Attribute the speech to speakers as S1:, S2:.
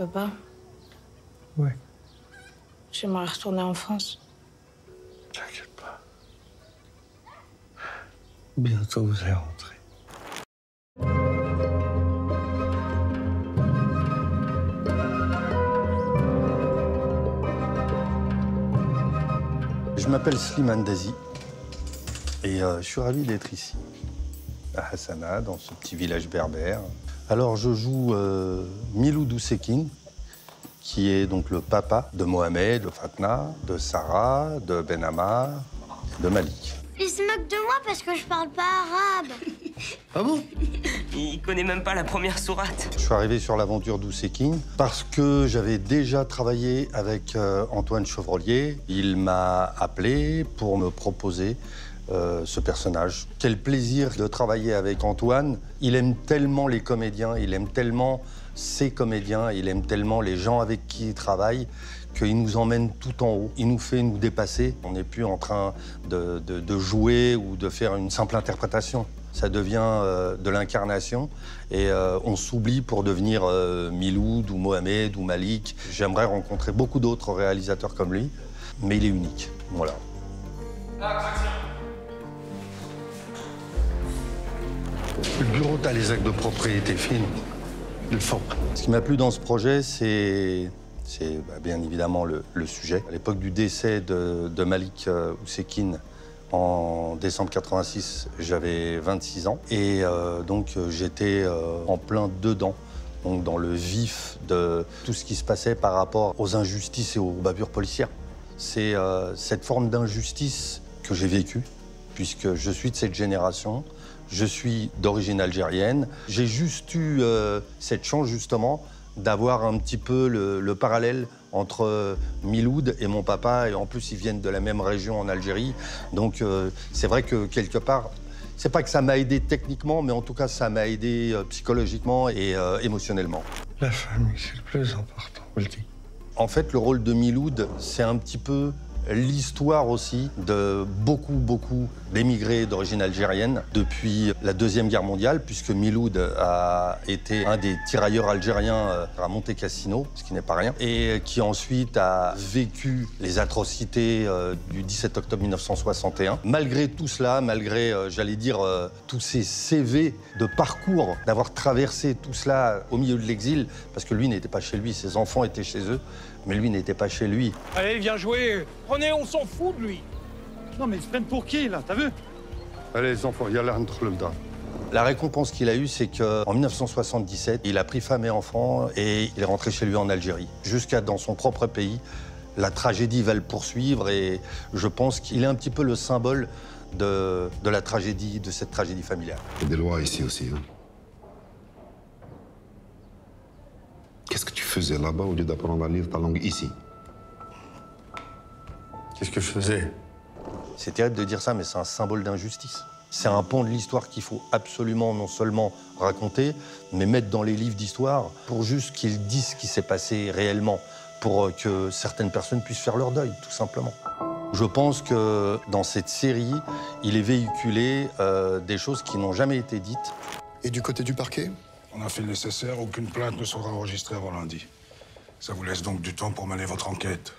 S1: peux pas.
S2: Ouais.
S1: J'aimerais retourner en France.
S2: T'inquiète pas. Bientôt, vous allez rentrer.
S3: Je m'appelle Slimane Dazi et je suis ravi d'être ici, à Hassana, dans ce petit village berbère. Alors, je joue Miloud Oussekine, qui est donc le papa de Mohamed, de Fatna, de Sarah, de Ben Ammar, de Malik.
S4: Il se moque de moi parce que je parle pas arabe.
S3: Ah bon?
S5: Il connaît même pas la première sourate.
S3: Je suis arrivé sur l'aventure d'Oussekine parce que j'avais déjà travaillé avec Antoine Chevrollier. Il m'a appelé pour me proposer ce personnage. Quel plaisir de travailler avec Antoine. Il aime tellement les comédiens, il aime tellement ses comédiens, il aime tellement les gens avec qui il travaille qu'il nous emmène tout en haut. Il nous fait nous dépasser. On n'est plus en train de jouer ou de faire une simple interprétation. Ça devient de l'incarnation et on s'oublie pour devenir Miloud ou Mohamed ou Malik. J'aimerais rencontrer beaucoup d'autres réalisateurs comme lui, mais il est unique. Voilà. Le bureau, t'as les actes de propriété fine. Le fond. Ce qui m'a plu dans ce projet, c'est bien évidemment le sujet. À l'époque du décès de Malik Oussekine, en décembre 86, j'avais 26 ans. Et donc, j'étais en plein dedans, donc dans le vif de tout ce qui se passait par rapport aux injustices et aux bavures policières. C'est cette forme d'injustice que j'ai vécue, puisque je suis de cette génération. Je suis d'origine algérienne. J'ai juste eu cette chance, justement, d'avoir un petit peu le parallèle entre Miloud et mon papa. Et en plus, ils viennent de la même région en Algérie. Donc, c'est vrai que, quelque part, c'est pas que ça m'a aidé techniquement, mais en tout cas, ça m'a aidé psychologiquement et émotionnellement.
S2: La famille, c'est le plus important, on le dit.
S3: En fait, le rôle de Miloud, c'est un petit peu l'histoire aussi de beaucoup d'émigrés d'origine algérienne depuis la Deuxième Guerre mondiale, puisque Miloud a été un des tirailleurs algériens à Monte Cassino, ce qui n'est pas rien, et qui ensuite a vécu les atrocités du 17 octobre 1961. Malgré tout cela, malgré, j'allais dire, tous ces CV de parcours, d'avoir traversé tout cela au milieu de l'exil, parce que lui n'était pas chez lui, ses enfants étaient chez eux, mais lui n'était pas chez lui.
S6: Allez, viens jouer. Prenez, on s'en fout de lui.
S7: Non, mais ils se prennent pour qui, là? T'as vu?
S3: Allez, les enfants, il y a entre le drap. La récompense qu'il a eue, c'est qu'en 1977, il a pris femme et enfants et il est rentré chez lui en Algérie. Jusqu'à dans son propre pays, la tragédie va le poursuivre et je pense qu'il est un petit peu le symbole de la tragédie, de cette tragédie familiale.
S8: Il y a des lois ici aussi, hein. Qu'est-ce que tu faisais là-bas au lieu d'apprendre à lire ta langue ici?
S3: Qu'est-ce que je faisais? C'est terrible de dire ça, mais c'est un symbole d'injustice. C'est un pan de l'histoire qu'il faut absolument non seulement raconter, mais mettre dans les livres d'histoire pour juste qu'ils disent ce qui s'est passé réellement, pour que certaines personnes puissent faire leur deuil, tout simplement. Je pense que dans cette série, il est véhiculé des choses qui n'ont jamais été dites.
S9: Et du côté du parquet?
S10: On a fait le nécessaire, aucune plainte ne sera enregistrée avant lundi. Ça vous laisse donc du temps pour mener votre enquête.